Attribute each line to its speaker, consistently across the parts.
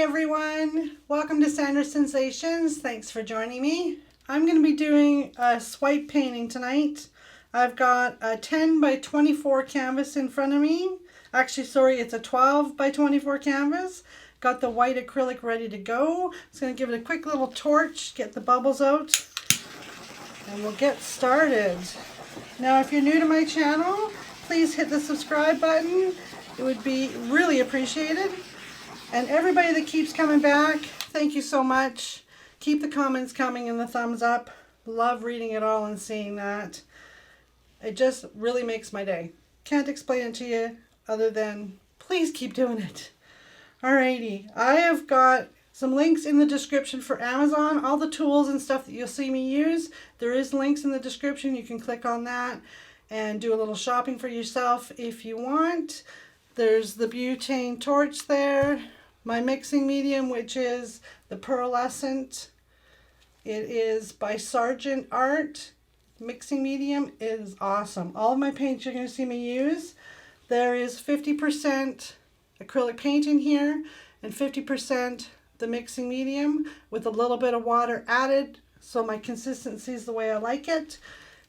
Speaker 1: everyone, welcome to Sandra Sensations. Thanks for joining me. I'm going to be doing a swipe painting tonight. I've got a 10 by 24 canvas in front of me. Actually, sorry, it's a 12 by 24 canvas. Got the white acrylic ready to go. Just going to give it a quick little torch, get the bubbles out, and we'll get started. Now, if you're new to my channel, please hit the subscribe button. It would be really appreciated. And everybody that keeps coming back, thank you so much. Keep the comments coming and the thumbs up. Love reading it all and seeing that. It just really makes my day. Can't explain it to you other than please keep doing it. Alrighty, I have got some links in the description for Amazon. All the tools and stuff that you'll see me use, there is links in the description. You can click on that and do a little shopping for yourself if you want. There's the butane torch there. My mixing medium, which is the pearlescent. It is by Sargent Art. Mixing medium is awesome. All of my paints you're going to see me use. There is 50% acrylic paint in here and 50% the mixing medium with a little bit of water added, so my consistency is the way I like it.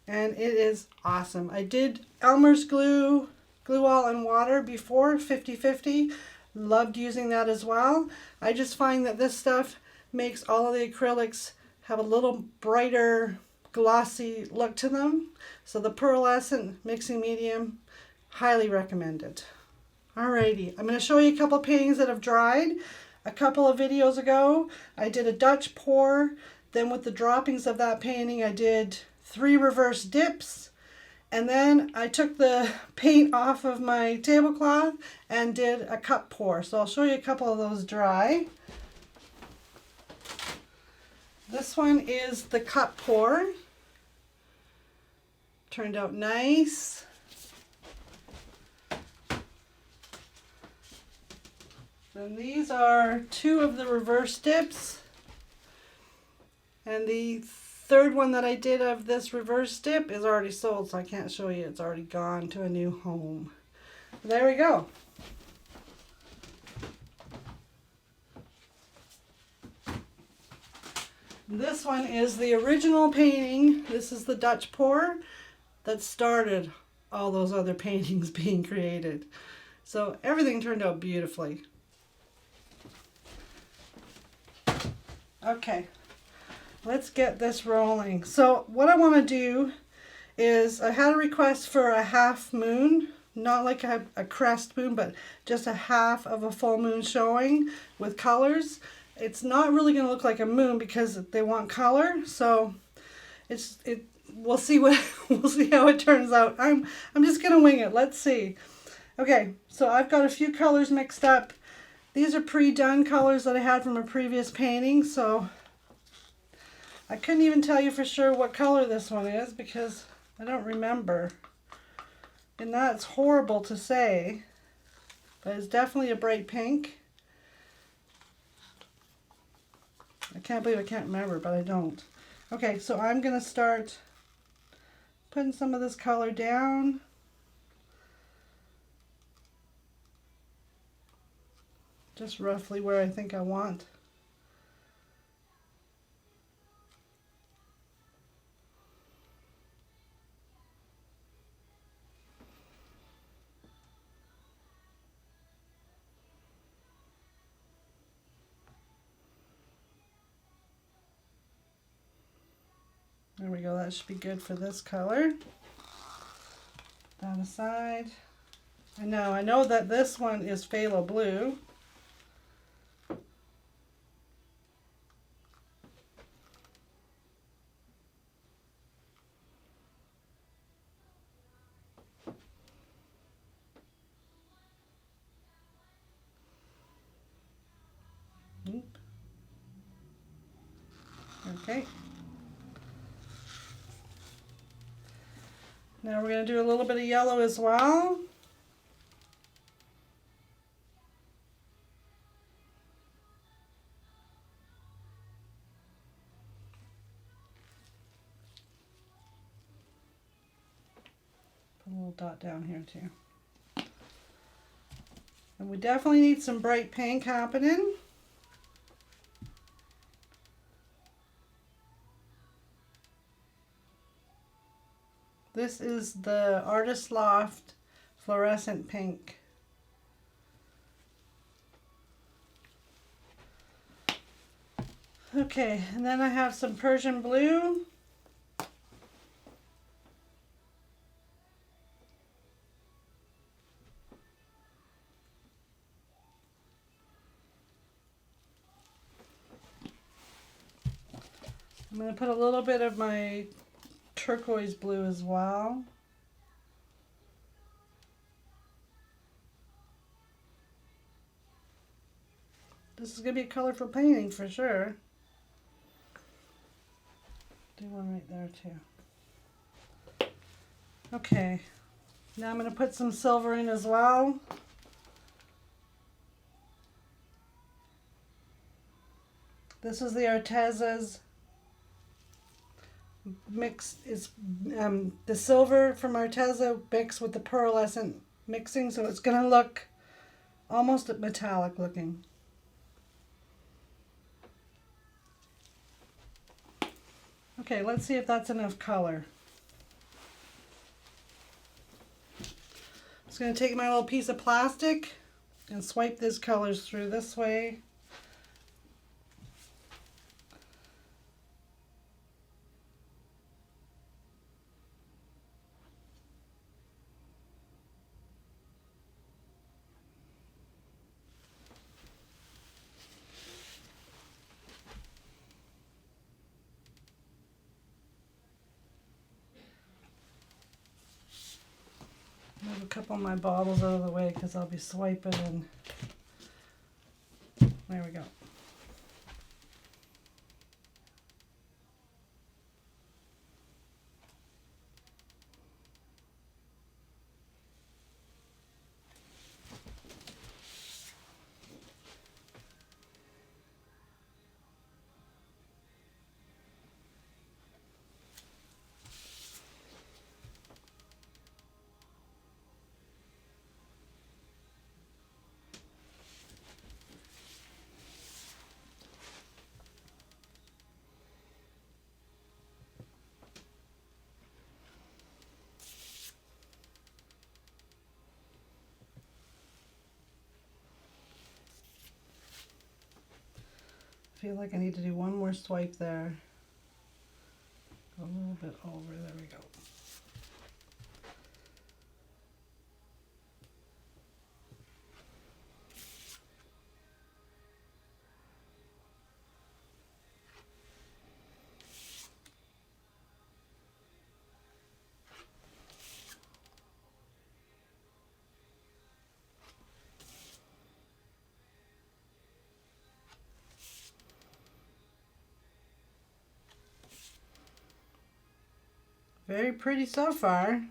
Speaker 1: And it is awesome. I did Elmer's glue all and water before, 50-50. Loved using that as well. I just find that this stuff makes all of the acrylics have a little brighter, glossy look to them. So the pearlescent mixing medium, highly recommended. Alrighty, I'm going to show you a couple of paintings that have dried. A couple of videos ago, I did a Dutch pour. Then with the droppings of that painting, I did 3 reverse dips. And then I took the paint off of my tablecloth and did a cup pour. So I'll show you a couple of those dry. This one is the cup pour. Turned out nice. And these are 2 of the reverse dips. And the third one that I did of this reverse dip is already sold, so I can't show you. It's already gone to a new home. There we go. This one is the original painting. This is the Dutch pour that started all those other paintings being created. So everything turned out beautifully. Okay. Let's get this rolling. So what I want to do is, I had a request for a half moon, not like a crest moon, but just a half of a full moon showing with colors. It's not really going to look like a moon because they want color. So we'll see we'll see how it turns out. I'm just going to wing it. Let's see. Okay, so I've got a few colors mixed up. These are pre-done colors that I had from a previous painting, so I couldn't even tell you for sure what color this one is because I don't remember. And that's horrible to say, but it's definitely a bright pink. I can't believe I can't remember, but I don't. Okay, so I'm going to start putting some of this color down. Just roughly where I think I want. There we go, that should be good for this color. That aside. I know that this one is phthalo blue. Okay. Now we're going to do a little bit of yellow as well. Put a little dot down here too. And we definitely need some bright pink happening. This is the Artist Loft Fluorescent Pink. Okay, and then I have some Persian Blue. I'm going to put a little bit of my turquoise blue as well. This is going to be a colorful painting for sure. Do one right there too. Okay, now I'm going to put some silver in as well. This is the Arteza's mix. Is the silver from Arteza mixed with the pearlescent mixing, so it's going to look almost metallic looking. Okay, let's see if that's enough color. I'm just going to take my little piece of plastic and swipe these colors through this way. Move a couple of my bottles out of the way because I'll be swiping, and there we go. I feel like I need to do one more swipe there. Go a little bit over, there we go. Very pretty so far.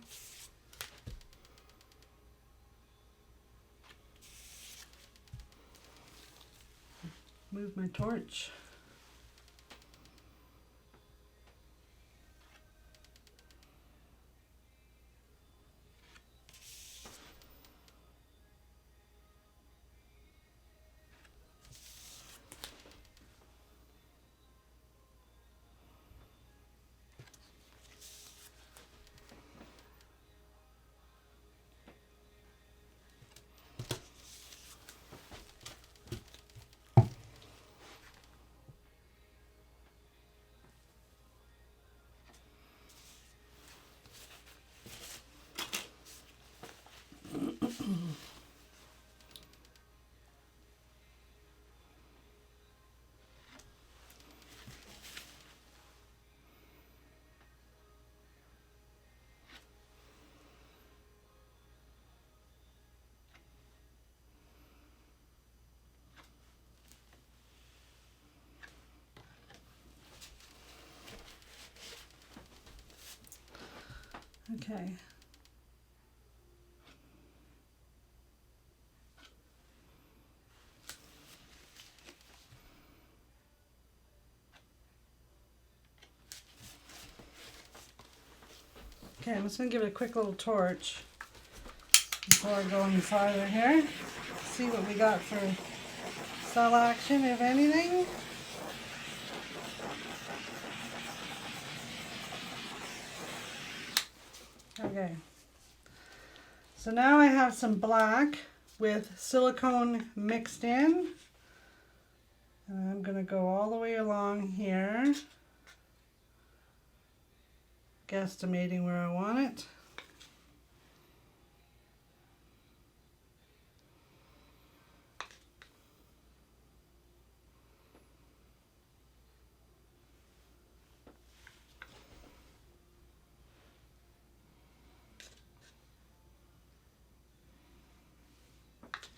Speaker 1: Move my torch. Okay. Okay, I'm just going to give it a quick little torch before I go any farther here. See what we got for cell action, if anything. Okay. So now I have some black with silicone mixed in. And I'm going to go all the way along here, guesstimating where I want it.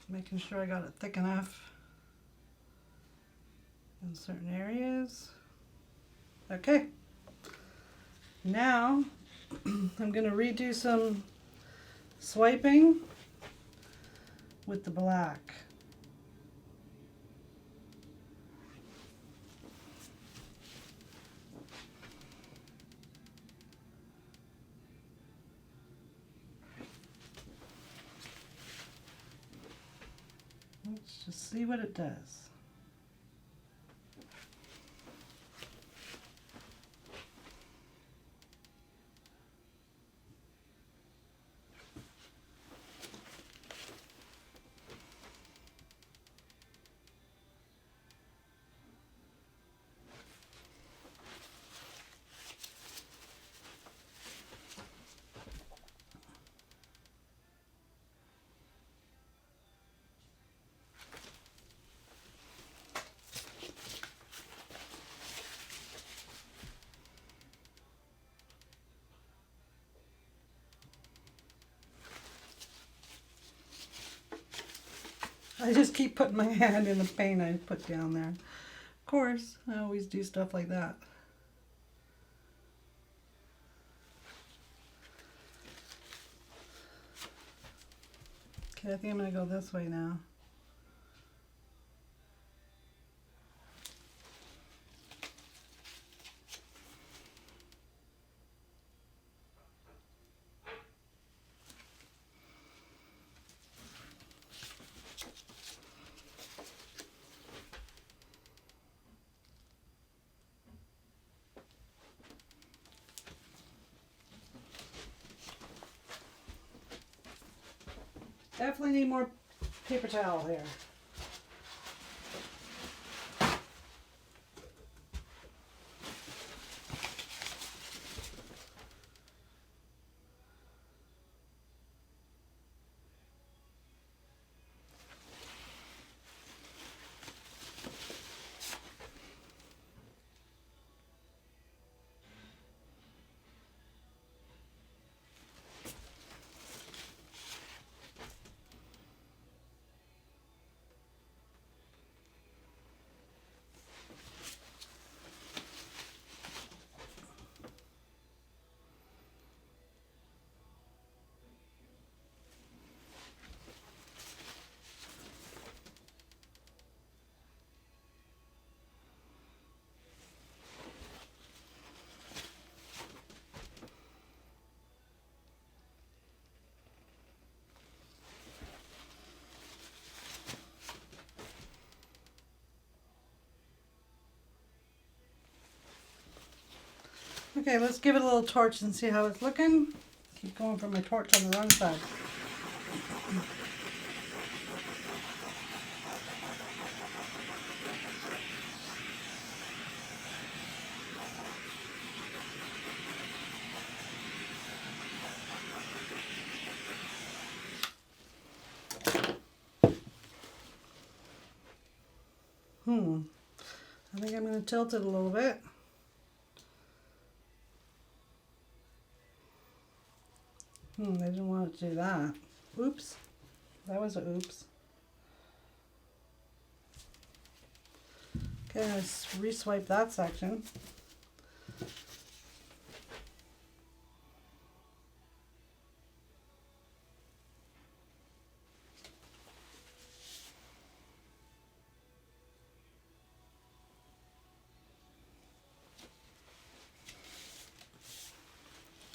Speaker 1: Making sure I got it thick enough in certain areas. Okay, now I'm going to redo some swiping with the black. Let's just see what it does. I just keep putting my hand in the paint I put down there. Of course, I always do stuff like that. Okay, I think I'm going to go this way now. Definitely need more paper towel here. Okay, let's give it a little torch and see how it's looking. Keep going for my torch on the wrong side. I think I'm going to tilt it a little bit. I didn't want to do that. Oops. That was a oops. Okay, let's re-swipe that section.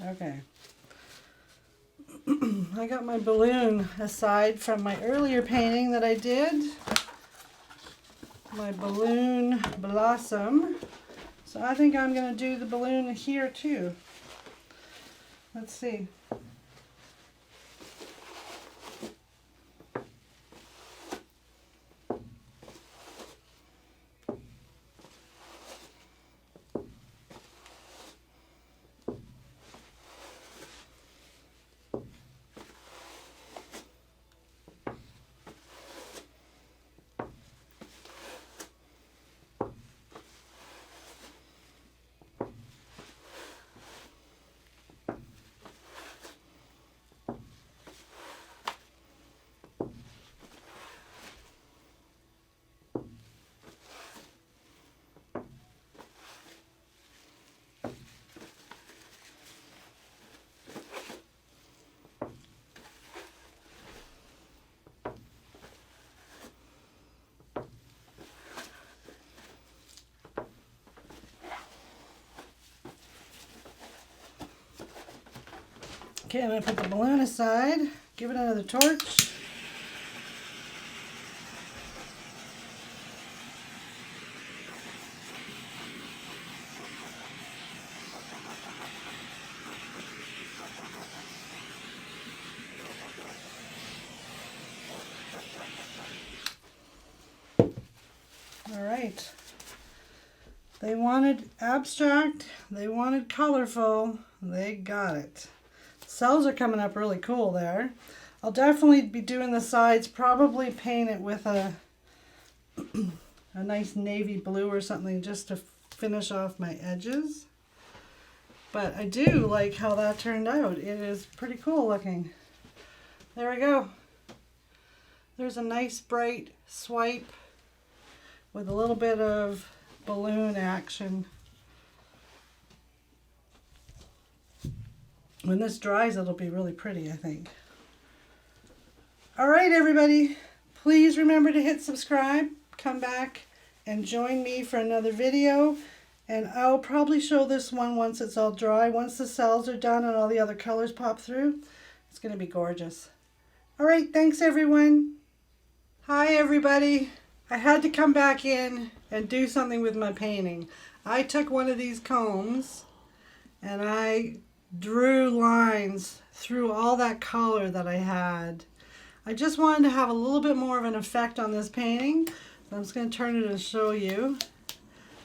Speaker 1: Okay. I got my balloon aside from my earlier painting that I did. My balloon blossom. So I think I'm going to do the balloon here too. Let's see. Okay, I'm going to put the balloon aside, give it another torch. All right. They wanted abstract, they wanted colorful, they got it. Cells are coming up really cool there. I'll definitely be doing the sides, probably paint it with a nice navy blue or something just to finish off my edges. But I do like how that turned out. It is pretty cool looking. There we go. There's a nice bright swipe with a little bit of balloon action. When this dries, it'll be really pretty, I think. All right, everybody, please remember to hit subscribe, come back and join me for another video, and I'll probably show this one once it's all dry. Once the cells are done and all the other colors pop through, it's going to be gorgeous. All right, thanks everyone. Hi everybody. I had to come back in and do something with my painting. I took one of these combs and I drew lines through all that color that I had. I just wanted to have a little bit more of an effect on this painting. So I'm just going to turn it and show you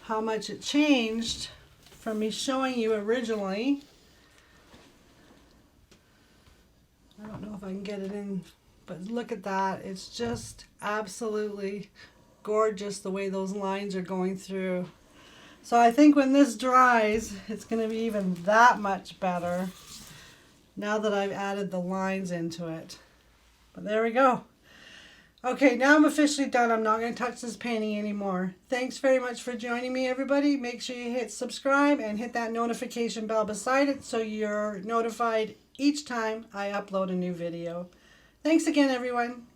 Speaker 1: how much it changed from me showing you originally. I don't know if I can get it in, but look at that. It's just absolutely gorgeous the way those lines are going through. So I think when this dries, it's going to be even that much better now that I've added the lines into it. But there we go. Okay, now I'm officially done. I'm not going to touch this painting anymore. Thanks very much for joining me, everybody. Make sure you hit subscribe and hit that notification bell beside it so you're notified each time I upload a new video. Thanks again, everyone.